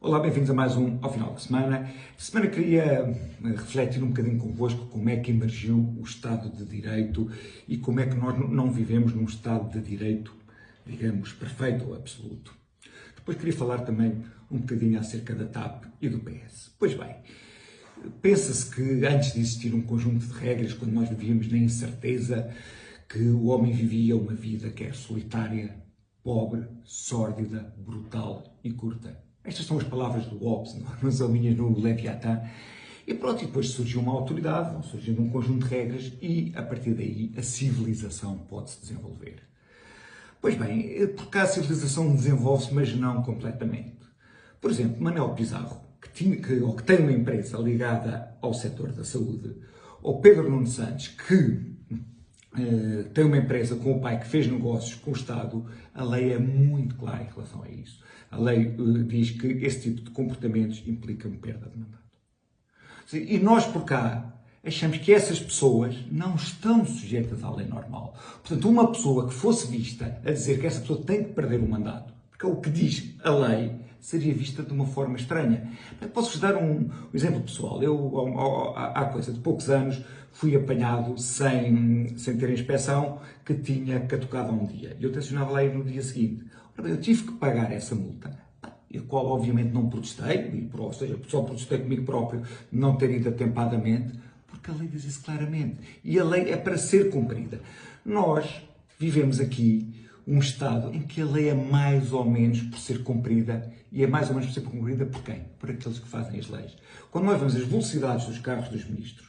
Olá, bem-vindos a mais um Ao Final da Semana. Esta semana queria refletir um bocadinho convosco como é que emergiu o Estado de Direito e como é que nós não vivemos num Estado de Direito, digamos, perfeito ou absoluto. Depois queria falar também um bocadinho acerca da TAP e do PS. Pois bem, pensa-se que antes de existir um conjunto de regras, quando nós vivíamos na incerteza, que o homem vivia uma vida que é solitária, pobre, sórdida, brutal e curta. Estas são as palavras do Hobbes, não são minhas, no Leviatã. E pronto, e depois surgiu uma autoridade, vão surgindo um conjunto de regras e, a partir daí, a civilização pode-se desenvolver. Pois bem, por cá a civilização desenvolve-se, mas não completamente. Por exemplo, Manuel Pizarro, que tem uma empresa ligada ao setor da saúde, ou Pedro Nuno Santos, que tem uma empresa com o pai que fez negócios com o Estado, a lei é muito clara em relação a isso. A lei diz que esse tipo de comportamentos implica uma perda de mandato. E nós por cá achamos que essas pessoas não estão sujeitas à lei normal. Portanto, uma pessoa que fosse vista a dizer que essa pessoa tem que perder o mandato, porque é o que diz a lei, seria vista de uma forma estranha. Posso-vos dar um exemplo pessoal. Eu, há coisa de poucos anos, fui apanhado sem ter inspeção que tinha catucado há um dia. E eu tencionava lá ir no dia seguinte. Eu tive que pagar essa multa, a qual obviamente não protestei, ou seja, só protestei comigo próprio de não ter ido atempadamente, porque a lei diz isso claramente. E a lei é para ser cumprida. Nós vivemos aqui um Estado em que a lei é mais ou menos por ser cumprida, e é mais ou menos por ser cumprida por quem? Por aqueles que fazem as leis. Quando nós vemos as velocidades dos carros dos ministros,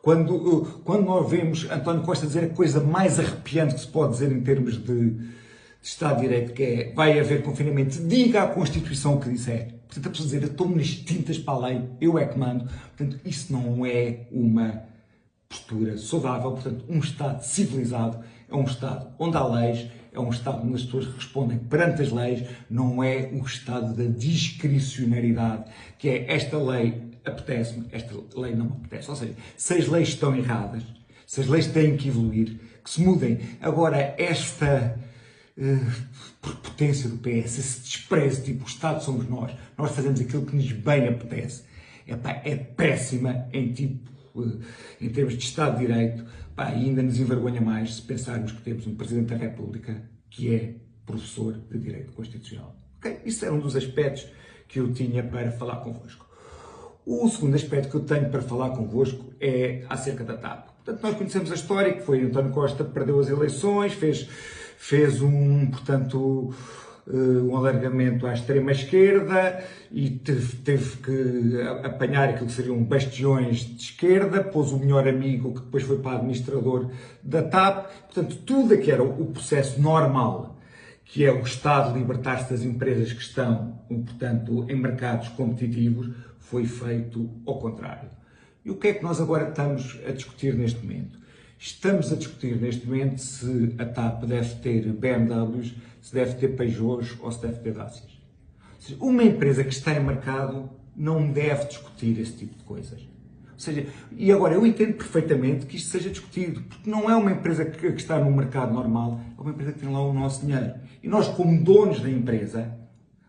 quando nós vemos António Costa dizer a coisa mais arrepiante que se pode dizer em termos de Estado de Direito, que é vai haver confinamento, diga à Constituição o que disser. Portanto, a pessoa dizer eu estou-me nas tintas para a lei, eu é que mando. Portanto, isso não é uma postura saudável. Portanto, um Estado civilizado é um Estado onde há leis, é um Estado onde as pessoas respondem perante as leis, não é um Estado da discricionariedade, que é esta lei apetece-me, esta lei não me apetece. Ou seja, se as leis estão erradas, se as leis têm que evoluir, que se mudem. Agora, esta prepotência do PS, esse desprezo, tipo, o Estado somos nós fazemos aquilo que nos bem apetece, é péssima em termos de Estado de Direito, e ainda nos envergonha mais se pensarmos que temos um Presidente da República que é professor de Direito Constitucional. Okay? Isso era um dos aspectos que eu tinha para falar convosco. O segundo aspecto que eu tenho para falar convosco é acerca da TAP. Portanto, nós conhecemos a história, que foi António Costa perdeu as eleições, fez um alargamento à extrema-esquerda e teve que apanhar aquilo que seriam bastiões de esquerda, pôs o melhor amigo que depois foi para administrador da TAP. Portanto, tudo aquilo que era o processo normal, que é o Estado libertar-se das empresas que estão, portanto, em mercados competitivos, foi feito ao contrário. E o que é que nós agora estamos a discutir neste momento? Estamos a discutir neste momento se a TAP deve ter BMWs, se deve ter Peugeots ou se deve ter Dacias. Ou seja, uma empresa que está em mercado não deve discutir esse tipo de coisas. Ou seja, e agora eu entendo perfeitamente que isto seja discutido, porque não é uma empresa que está no mercado normal, é uma empresa que tem lá o nosso dinheiro. E nós, como donos da empresa,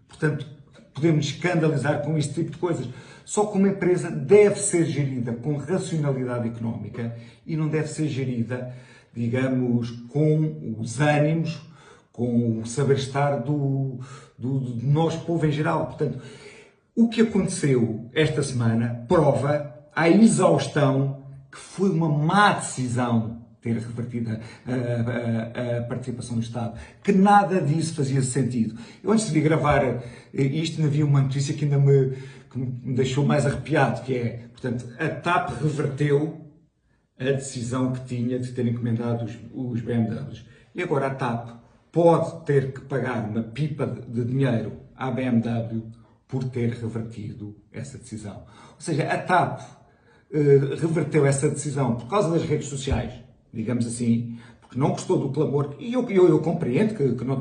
portanto, podemos escandalizar com este tipo de coisas. Só que uma empresa deve ser gerida com racionalidade económica e não deve ser gerida, digamos, com os ânimos, com o saber-estar do nosso povo em geral. Portanto, o que aconteceu esta semana prova à exaustão que foi uma má decisão ter revertido a participação do Estado, que nada disso fazia sentido. Eu antes de vir gravar isto, havia uma notícia que ainda me deixou mais arrepiado, que é, portanto, a TAP reverteu a decisão que tinha de ter encomendado os BMWs. E agora a TAP pode ter que pagar uma pipa de dinheiro à BMW por ter revertido essa decisão. Ou seja, a TAP reverteu essa decisão por causa das redes sociais, digamos assim, porque não gostou do clamor, e eu compreendo que não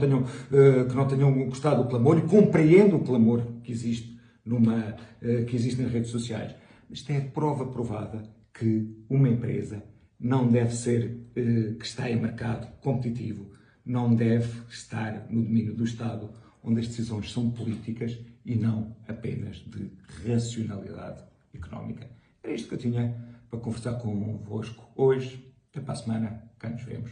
tenham gostado do clamor, e compreendo o clamor que existe nas redes sociais. Mas isto é prova provada que uma empresa não deve ser, que está em mercado competitivo, não deve estar no domínio do Estado, onde as decisões são políticas e não apenas de racionalidade económica. Era isto que eu tinha para conversar convosco hoje. Até para a semana, cá nos vemos.